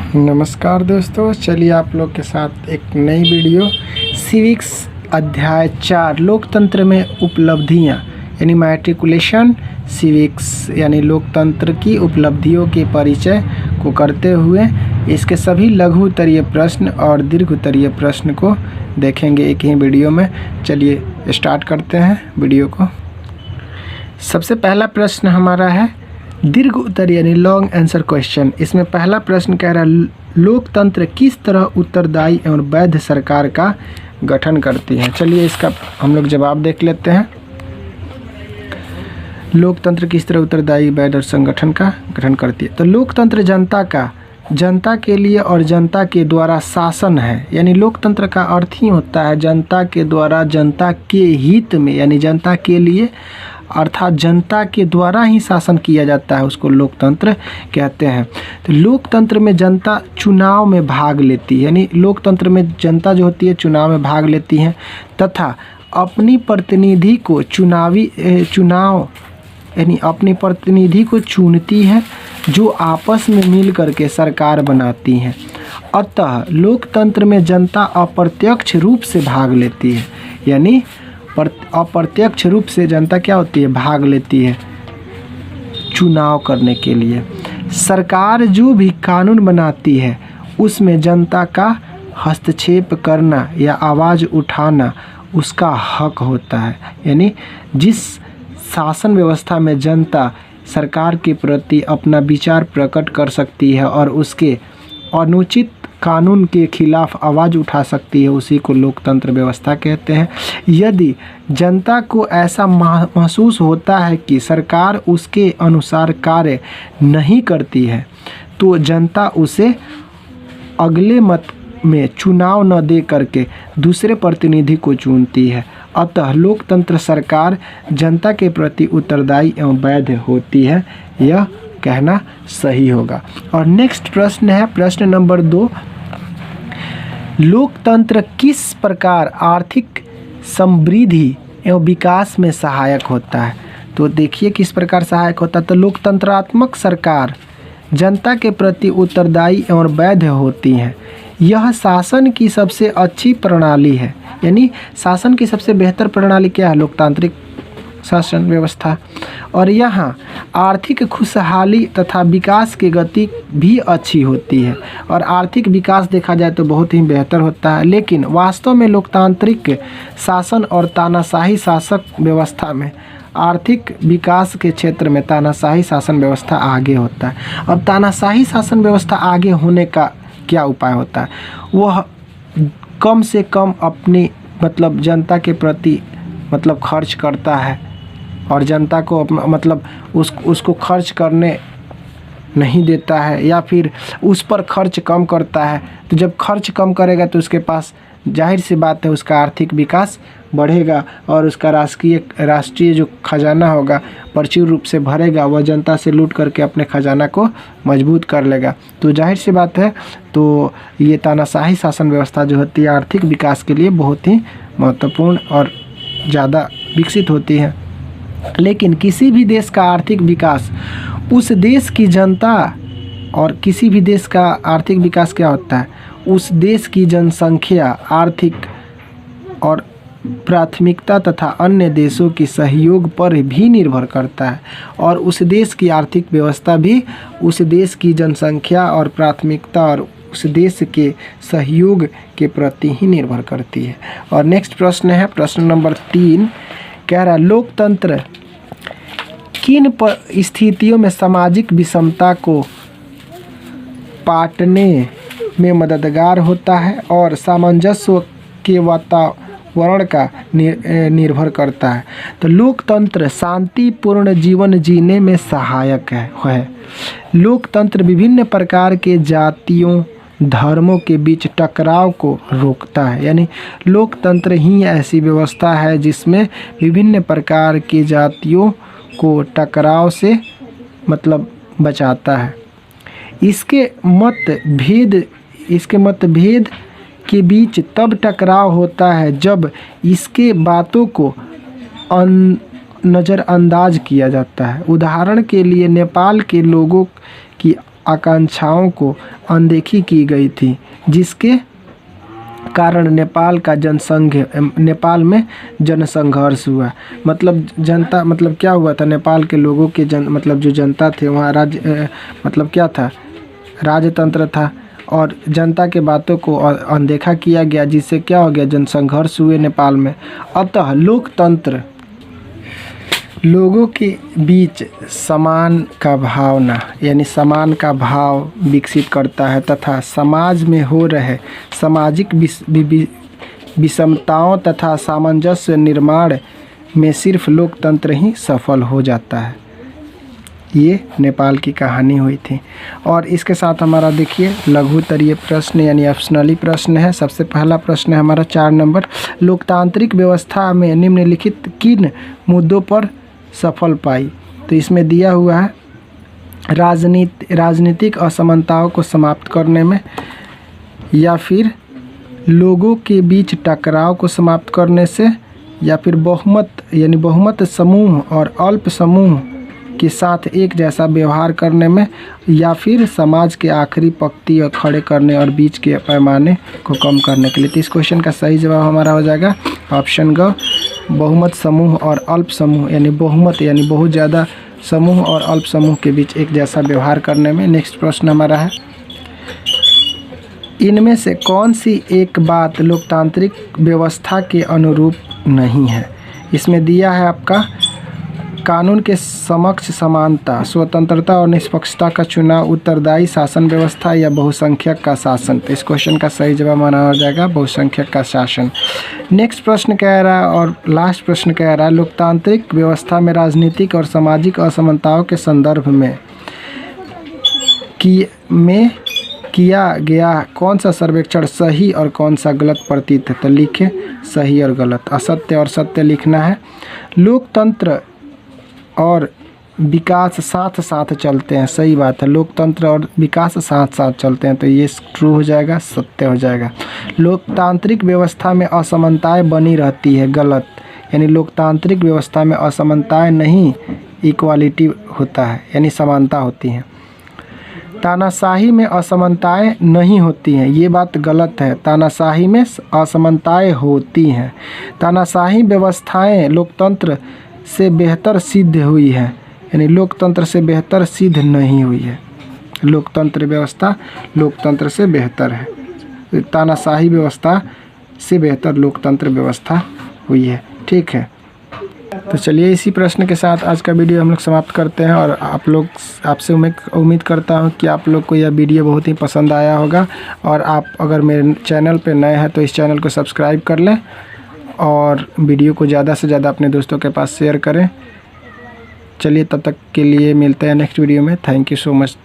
नमस्कार दोस्तों, चलिए आप लोग के साथ एक नई वीडियो सिविक्स अध्याय 4 लोकतंत्र में उपलब्धियां यानी मैट्रिकुलेशन सिविक्स यानी लोकतंत्र की उपलब्धियों के परिचय को करते हुए इसके सभी लघु उत्तरीय प्रश्न और दीर्घ उत्तरीय प्रश्न को देखेंगे एक ही वीडियो में। चलिए स्टार्ट करते हैं वीडियो को। सबसे पहला प्रश्न हमारा है दीर्घ उत्तर यानी लॉन्ग आंसर क्वेश्चन। इसमें पहला प्रश्न कह रहा है लोकतंत्र किस तरह उत्तरदायी एवं वैध सरकार का गठन करती है। चलिए इसका हम लोग जवाब देख लेते हैं। लोकतंत्र किस तरह उत्तरदायी वैध और संगठन का गठन करती है। तो लोकतंत्र जनता के लिए और जनता के द्वारा शासन है। यानी लोकतंत्र का अर्थ ही होता है जनता के द्वारा, जनता के हित में, यानी जनता के लिए, अर्थात जनता के द्वारा ही शासन किया जाता है, उसको लोकतंत्र कहते हैं। तो लोकतंत्र में जनता चुनाव में भाग लेती है, यानी लोकतंत्र में जनता जो होती है चुनाव में भाग लेती है तथा अपनी प्रतिनिधि को अपनी प्रतिनिधि को चुनती है जो आपस में मिल करके सरकार बनाती हैं। अतः लोकतंत्र में जनता अप्रत्यक्ष रूप से भाग लेती है, यानी अप्रत्यक्ष रूप से जनता क्या होती है, भाग लेती है चुनाव करने के लिए। सरकार जो भी कानून बनाती है उसमें जनता का हस्तक्षेप करना या आवाज़ उठाना उसका हक होता है। यानी जिस शासन व्यवस्था में जनता सरकार के प्रति अपना विचार प्रकट कर सकती है और उसके अनुचित कानून के खिलाफ आवाज़ उठा सकती है, उसी को लोकतंत्र व्यवस्था कहते हैं। यदि जनता को ऐसा महसूस होता है कि सरकार उसके अनुसार कार्य नहीं करती है तो जनता उसे अगले मत में चुनाव न दे करके दूसरे प्रतिनिधि को चुनती है। अतः लोकतंत्र सरकार जनता के प्रति उत्तरदायी एवं वैध होती है, यह कहना सही होगा। और नेक्स्ट प्रश्न है प्रश्न नंबर 2, लोकतंत्र किस प्रकार आर्थिक समृद्धि एवं विकास में सहायक होता है। तो देखिए किस प्रकार सहायक होता है। तो लोकतंत्रात्मक सरकार जनता के प्रति उत्तरदायी एवं वैध होती हैं। यह शासन की सबसे अच्छी प्रणाली है, यानी शासन की सबसे बेहतर प्रणाली क्या है, लोकतांत्रिक शासन व्यवस्था। और यहाँ आर्थिक खुशहाली तथा विकास की गति भी अच्छी होती है और आर्थिक विकास देखा जाए तो बहुत ही बेहतर होता है। लेकिन वास्तव में लोकतांत्रिक शासन और तानाशाही शासक व्यवस्था में आर्थिक विकास के क्षेत्र में तानाशाही शासन व्यवस्था आगे होता है। अब तानाशाही शासन व्यवस्था आगे होने का क्या उपाय होता है, वह कम से कम अपनी जनता के प्रति खर्च करता है और जनता को उसको खर्च करने नहीं देता है या फिर उस पर खर्च कम करता है। तो जब खर्च कम करेगा तो उसके पास जाहिर सी बात है उसका आर्थिक विकास बढ़ेगा और उसका राष्ट्रीय जो खजाना होगा प्रचुर रूप से भरेगा, वह जनता से लूट करके अपने खजाना को मजबूत कर लेगा। तो जाहिर सी बात है तो ये तानाशाही शासन व्यवस्था जो होती है आर्थिक विकास के लिए बहुत ही महत्वपूर्ण और ज़्यादा विकसित होती है। लेकिन किसी भी देश का आर्थिक विकास उस देश की जनता और किसी भी देश का आर्थिक विकास क्या होता है, उस देश की जनसंख्या, आर्थिक और प्राथमिकता तथा अन्य देशों के सहयोग पर भी निर्भर करता है। और उस देश की आर्थिक व्यवस्था भी उस देश की जनसंख्या और प्राथमिकता और उस देश के सहयोग के प्रति ही निर्भर करती है। और नेक्स्ट प्रश्न है प्रश्न नंबर 3, कह रहा लोकतंत्र किन स्थितियों में सामाजिक विषमता को पाटने में मददगार होता है और सामंजस्य के वातावरण का निर्भर करता है। तो लोकतंत्र शांतिपूर्ण जीवन जीने में सहायक है। लोकतंत्र विभिन्न प्रकार के जातियों धर्मों के बीच टकराव को रोकता है, यानी लोकतंत्र ही ऐसी व्यवस्था है जिसमें विभिन्न प्रकार की जातियों को टकराव से बचाता है। इसके मतभेद के बीच तब टकराव होता है जब इसके बातों को नज़रअंदाज किया जाता है। उदाहरण के लिए नेपाल के लोगों की आकांक्षाओं को अनदेखी की गई थी, जिसके कारण नेपाल में जनसंघर्ष हुआ। मतलब जनता मतलब क्या हुआ था, नेपाल के लोगों के मतलब जो जनता थे वहाँ मतलब क्या था, राजतंत्र था और जनता के बातों को अनदेखा किया गया, जिससे क्या हो गया, जनसंघर्ष हुए नेपाल में। अतः लोकतंत्र लोगों के बीच समान का भावना यानी समान का भाव विकसित करता है तथा समाज में हो रहे सामाजिक विषमताओं तथा सामंजस्य निर्माण में सिर्फ लोकतंत्र ही सफल हो जाता है। ये नेपाल की कहानी हुई थी। और इसके साथ हमारा देखिए लघुत्तरीय प्रश्न यानी ऑप्शनली प्रश्न है। सबसे पहला प्रश्न है हमारा 4 नंबर, लोकतांत्रिक व्यवस्था में निम्नलिखित किन मुद्दों पर सफल पाई। तो इसमें दिया हुआ है राजनीतिक असमानताओं को समाप्त करने में, या फिर लोगों के बीच टकराव को समाप्त करने से, या फिर बहुमत समूह और अल्प समूह के साथ एक जैसा व्यवहार करने में, या फिर समाज के आखिरी पंक्ति और खड़े करने और बीच के पैमाने को कम करने के लिए। तो इस क्वेश्चन का सही जवाब हमारा हो जाएगा ऑप्शन ग, बहुमत समूह और अल्प समूह यानी बहुमत यानी बहुत ज़्यादा समूह और अल्प समूह के बीच एक जैसा व्यवहार करने में। नेक्स्ट प्रश्न हमारा है, इनमें से कौन सी एक बात लोकतांत्रिक व्यवस्था के अनुरूप नहीं है। इसमें दिया है आपका कानून के समक्ष समानता, स्वतंत्रता और निष्पक्षता का चुनाव, उत्तरदायी शासन व्यवस्था या बहुसंख्यक का शासन। तो इस क्वेश्चन का सही जवाब माना हो जाएगा बहुसंख्यक का शासन। नेक्स्ट प्रश्न कह रहा है और लास्ट प्रश्न कह रहा है, लोकतांत्रिक व्यवस्था में राजनीतिक और सामाजिक असमानताओं के संदर्भ में किया गया कौन सा सर्वेक्षण सही और कौन सा गलत प्रतीत है। तो लिखे सही और गलत, असत्य और सत्य लिखना है। लोकतंत्र और विकास साथ साथ चलते हैं, सही बात है, लोकतंत्र और विकास साथ साथ चलते हैं, तो ये ट्रू हो जाएगा, सत्य हो जाएगा। लोकतांत्रिक व्यवस्था में असमानताएं बनी रहती है, गलत, यानी लोकतांत्रिक व्यवस्था में असमानताएं नहीं, इक्वालिटी होता है यानी समानता होती है। तानाशाही में असमानताएं नहीं होती हैं, ये बात गलत है, तानाशाही में असमानताएं होती हैं। तानाशाही व्यवस्थाएं लोकतंत्र से बेहतर सिद्ध हुई है, यानी लोकतंत्र से बेहतर सिद्ध नहीं हुई है। लोकतंत्र व्यवस्था लोकतंत्र से बेहतर है, तानाशाही व्यवस्था से बेहतर लोकतंत्र व्यवस्था हुई है। ठीक है, तो चलिए इसी प्रश्न के साथ आज का वीडियो हम लोग समाप्त करते हैं। और आपसे उम्मीद करता हूं कि आप लोग को यह वीडियो बहुत ही पसंद आया होगा। और आप अगर मेरे चैनल पे नए हैं तो इस चैनल को सब्सक्राइब कर लें और वीडियो को ज़्यादा से ज़्यादा अपने दोस्तों के पास शेयर करें। चलिए तब तक के लिए मिलते हैं नेक्स्ट वीडियो में। Thank you so much.